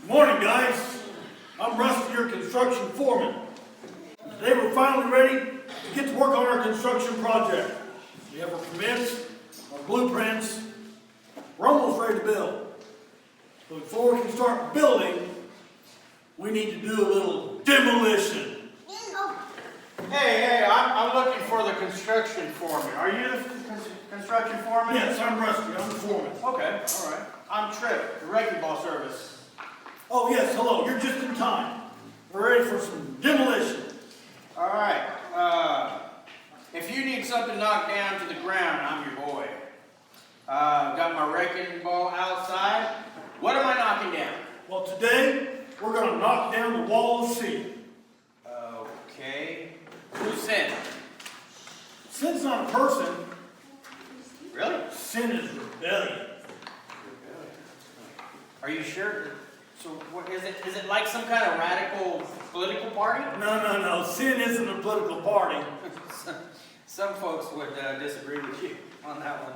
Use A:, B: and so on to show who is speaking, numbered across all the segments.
A: Morning, guys. I'm Rusty, your construction foreman. Today we're finally ready to get to work on our construction project. We have our permits, our blueprints. We're almost ready to build. But before we can start building, we need to do a little demolition.
B: Hey, I'm looking for the construction foreman. Are you the construction foreman?
A: Yes, I'm Rusty. I'm the foreman.
B: Okay, all right. I'm Trip, the wrecking ball service.
A: Oh, yes, hello. You're just in time. We're ready for some demolition.
B: All right. If you need something knocked down to the ground, I'm your boy. Got my wrecking ball outside. What am I knocking down?
A: Well, today we're going to knock down the wall of sin.
B: Okay. Who's sin?
A: Sin's not a person.
B: Really?
A: Sin is rebellion.
B: Are you sure? So what is it? Is it like some kind of radical political party?
A: No. Sin isn't a political party.
B: Some folks would disagree with you on that one.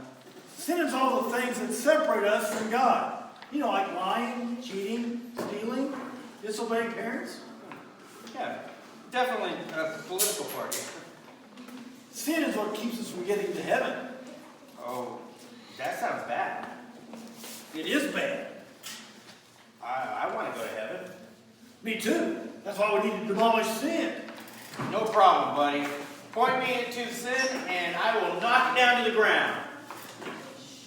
A: Sin is all the things that separate us from God. You know, like lying, cheating, stealing, disobeying parents.
B: Yeah, definitely a political party.
A: Sin is what keeps us from getting to heaven.
B: Oh, that sounds bad.
A: It is bad.
B: I want to go to heaven.
A: Me too. That's why we need to demolish sin.
B: No problem, buddy. Point me into sin and I will knock it down to the ground.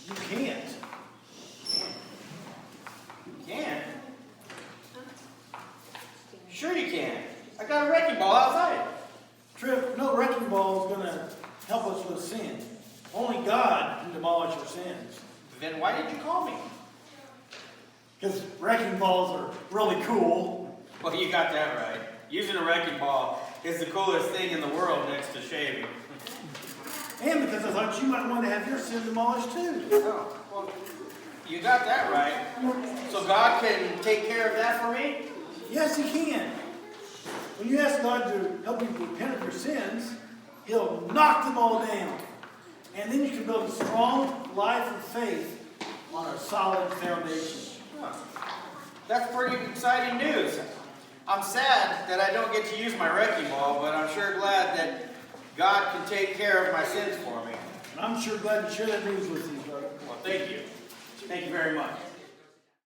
A: You can't.
B: You can? Sure you can. I got a wrecking ball outside.
A: Trip, no wrecking ball is going to help us with sin. Only God can demolish our sins.
B: Then why did you call me?
A: Because wrecking balls are really cool.
B: Well, you got that right. Using a wrecking ball is the coolest thing in the world next to shaving.
A: And because I thought you might want to have your sin demolished too.
B: Oh, well, you got that right. So God can take care of that for me?
A: Yes, He can. When you ask God to help you repent of your sins, He'll knock them all down. And then you can build a strong life of faith on a solid foundation.
B: Huh. That's pretty exciting news. I'm sad that I don't get to use my wrecking ball, but I'm sure glad that God can take care of my sins for me.
A: And I'm sure glad to share that news with you, brother.
B: Well, thank you. Thank you very much.